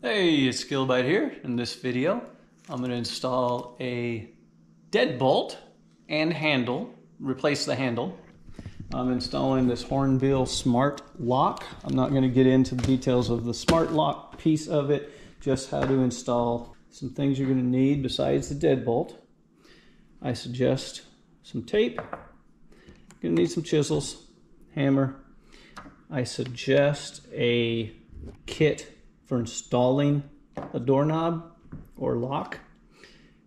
Hey, it's Skillbyte here. In this video, I'm going to install a deadbolt and handle, replace the handle. I'm installing this Hornbill smart lock. I'm not going to get into the details of the smart lock piece of it, just how to install some things you're going to need besides the deadbolt. I suggest some tape. You're going to need some chisels, hammer. I suggest a kit for installing a doorknob or lock.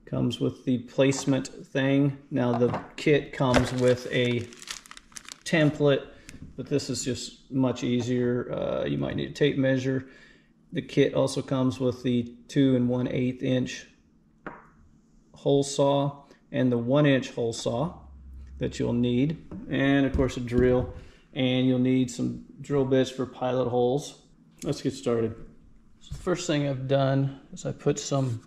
Comes with the placement thing. Now the kit comes with a template, but this is just much easier. You might need a tape measure. The kit also comes with the 2 1/8 inch hole saw and the 1 inch hole saw that you'll need, and of course a drill, and you'll need some drill bits for pilot holes. Let's get started. So the first thing I've done is I put some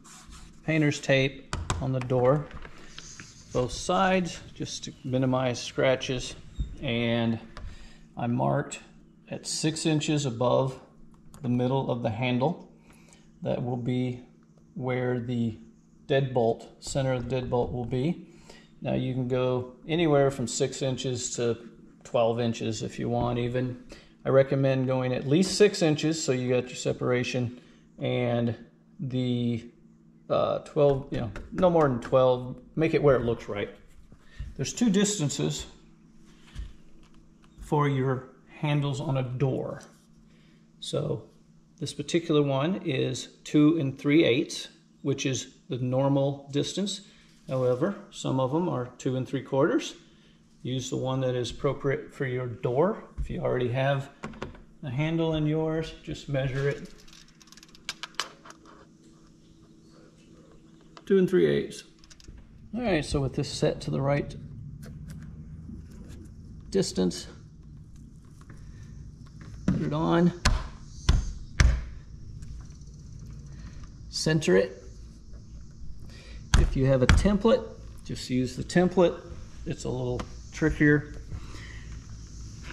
painter's tape on the door, both sides, just to minimize scratches, and I marked at 6 inches above the middle of the handle. That will be where the deadbolt, center of the deadbolt will be. Now you can go anywhere from 6 inches to 12 inches if you want even. I recommend going at least 6 inches so you got your separation, and the 12, no more than 12. Make it where it looks right. There's two distances for your handles on a door. So this particular one is 2 3/8, which is the normal distance. However, some of them are 2 3/4. Use the one that is appropriate for your door. If you already have a handle in yours, just measure it. 2 3/8. All right, so with this set to the right distance, put it on, center it. If you have a template, just use the template. It's a little trickier.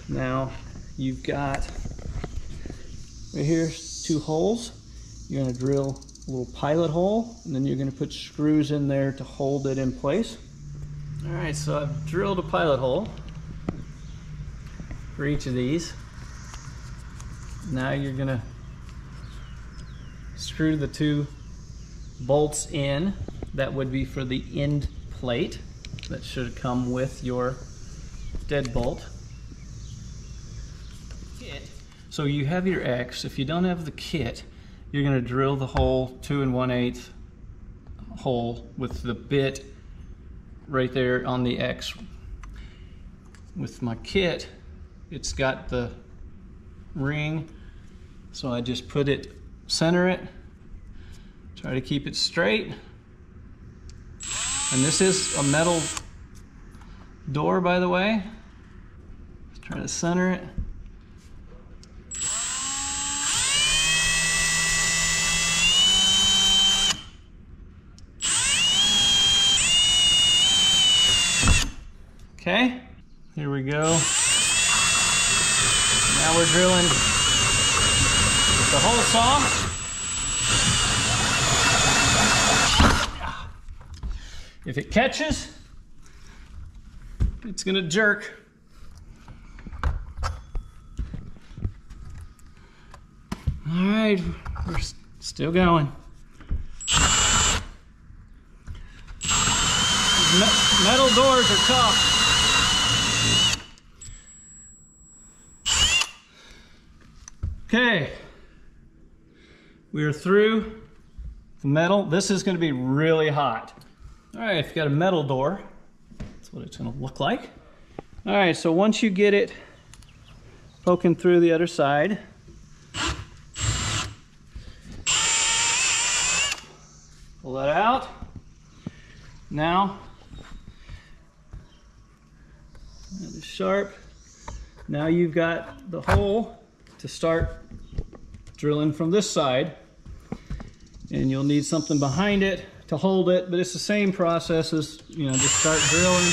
Now you've got right here 2 holes. You're going to drill a little pilot hole, and then you're going to put screws in there to hold it in place. All right, so I've drilled a pilot hole for each of these. Now you're going to screw the 2 bolts in. That would be for the end plate that should come with your deadbolt. So you have your X. If you don't have the kit, you're going to drill the hole 2 1/8 hole with the bit right there on the X. With my kit, it's got the ring, so I just put it, center it, try to keep it straight. And this is a metal door, by the way. Try to center it. Okay, here we go. Now we're drilling the hole saw. If it catches, it's gonna jerk. All right, we're still going. Metal doors are tough. Okay, we are through the metal. This is going to be really hot. All right, if you got a metal door, that's what it's going to look like. All right, so once you get it poking through the other side, pull that out. Now, that is sharp. Now you've got the hole to start drilling from this side, and you'll need something behind it to hold it, but it's the same process as, just start drilling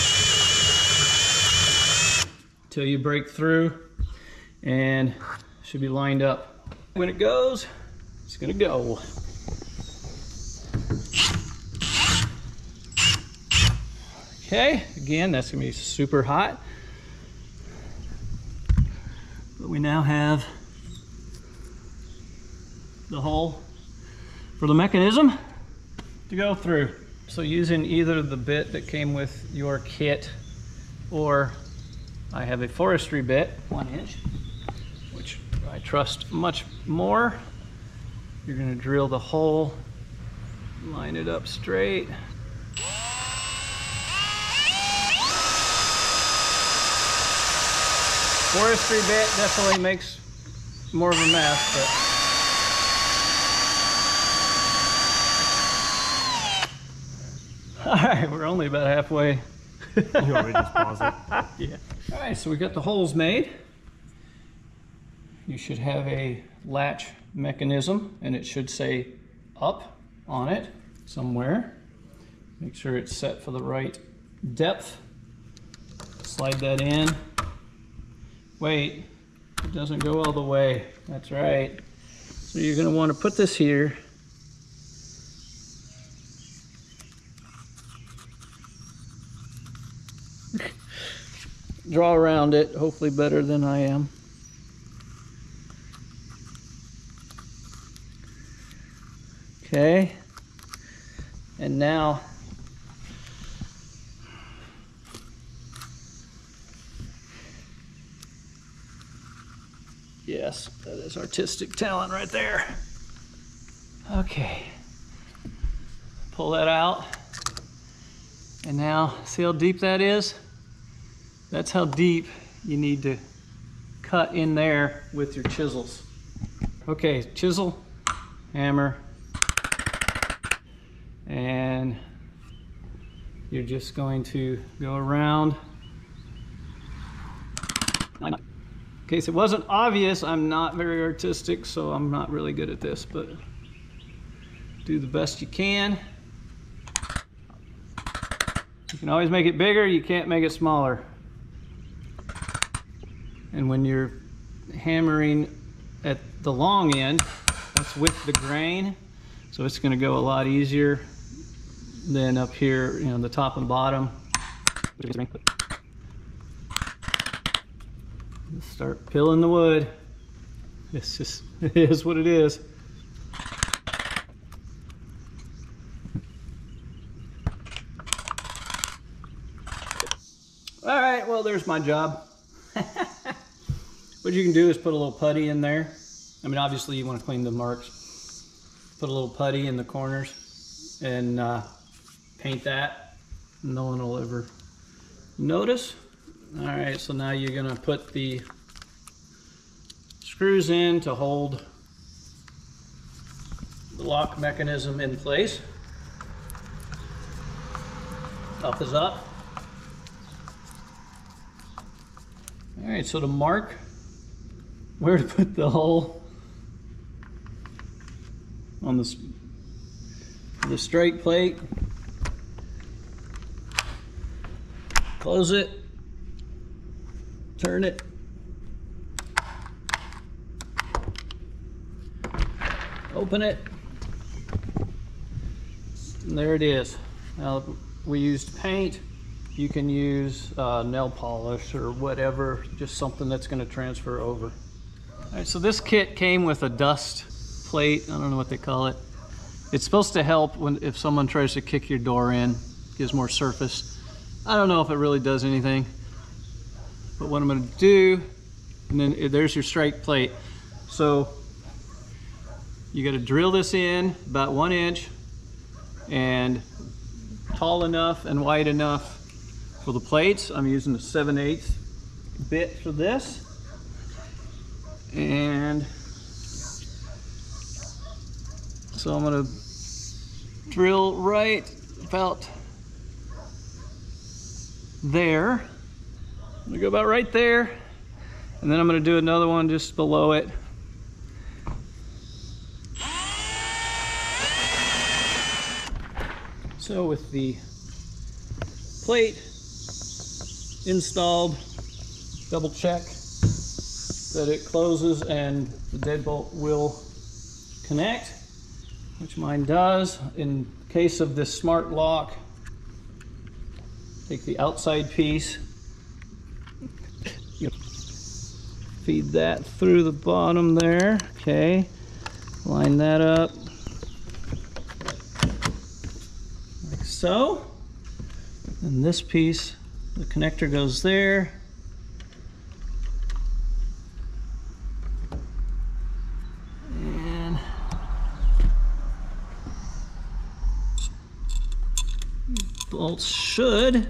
until you break through, and should be lined up. When it goes, It's gonna go. Okay, again, that's gonna be super hot. But we now have the hole for the mechanism to go through. So using either the bit that came with your kit, or I have a forestry bit, 1 inch, which I trust much more. You're gonna drill the hole, line it up straight. Forestry bit definitely makes more of a mess, but all right, we're only about halfway. You already just pause it. Yeah. All right, so we got the holes made. You should have a latch mechanism, and it should say up on it somewhere. Make sure it's set for the right depth. Slide that in. Wait, it doesn't go all the way. That's right. So you're going to want to put this here. Draw around it, hopefully better than I am. Okay. And now yes, that is artistic talent right there. Okay. Pull that out. And now, see how deep that is? That's how deep you need to cut in there with your chisels. Okay, chisel, hammer, and you're just going to go around. In case it wasn't obvious, I'm not very artistic, so I'm not really good at this, but do the best you can. You can always make it bigger, you can't make it smaller. And when you're hammering at the long end, that's with the grain, so it's gonna go a lot easier than up here, you know, the top and bottom. Start peeling the wood. It's just, it is what it is. All right, well, there's my job. What you can do is put a little putty in there. I mean, obviously you want to clean the marks. Put a little putty in the corners and paint that. No one will ever notice. All right, so now you're gonna put the screws in to hold the lock mechanism in place. Up is up. All right, so to mark where to put the hole on the straight plate, close it, turn it, open it, and there it is. Now we used paint. You can use nail polish or whatever, just something that's going to transfer over. All right, so this kit came with a dust plate. I don't know what they call it. It's supposed to help if someone tries to kick your door in, gives more surface. I don't know if it really does anything, but what I'm going to do, and then there's your straight plate. So you got to drill this in about 1 inch and tall enough and wide enough for the plates. I'm using a 7/8 bit for this. And so I'm gonna drill right about there. I'm gonna go about right there. And then I'm gonna do another one just below it. So with the plate installed, double check that it closes and the deadbolt will connect, which mine does. In case of this smart lock, take the outside piece, feed that through the bottom there. Okay, line that up like so. And this piece, the connector goes there. And bolts should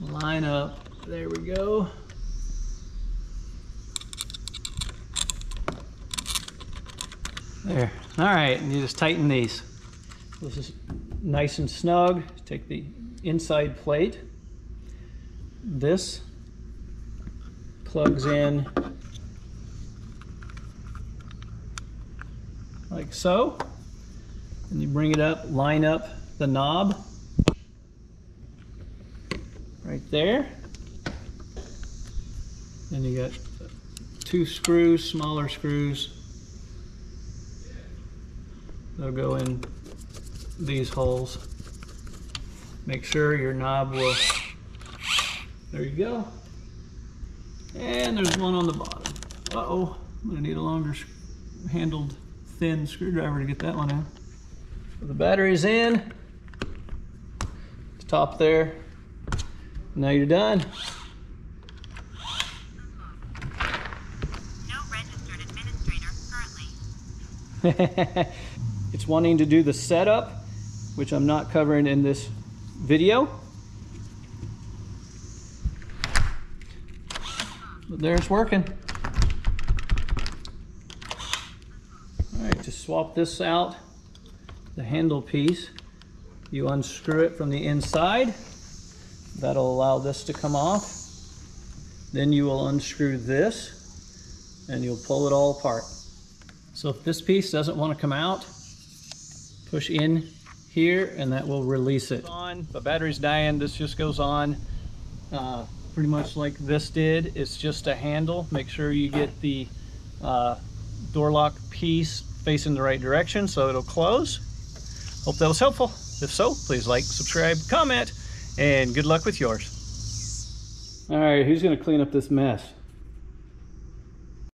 line up. There we go. There. All right, and you just tighten these. This is nice and snug. Take the inside plate. This plugs in like so. And you bring it up, line up the knob right there. Then you got 2 screws, smaller screws. They'll go in these holes. Make sure your knob will, there you go. And there's one on the bottom. Uh-oh, I'm gonna need a longer handled thin screwdriver to get that one in. So the battery's in, the top there. Now you're done. No registered administrator currently. It's wanting to do the setup, which I'm not covering in this video. But there it's working. All right, to swap this out, the handle piece, you unscrew it from the inside. That'll allow this to come off. Then you will unscrew this and you'll pull it all apart. So if this piece doesn't want to come out, push in here and that will release it. The battery's dying, this just goes on pretty much like this did. It's just a handle. Make sure you get the door lock piece facing the right direction so it'll close. Hope that was helpful. If so, please like, subscribe, comment, and good luck with yours. All right, who's gonna clean up this mess?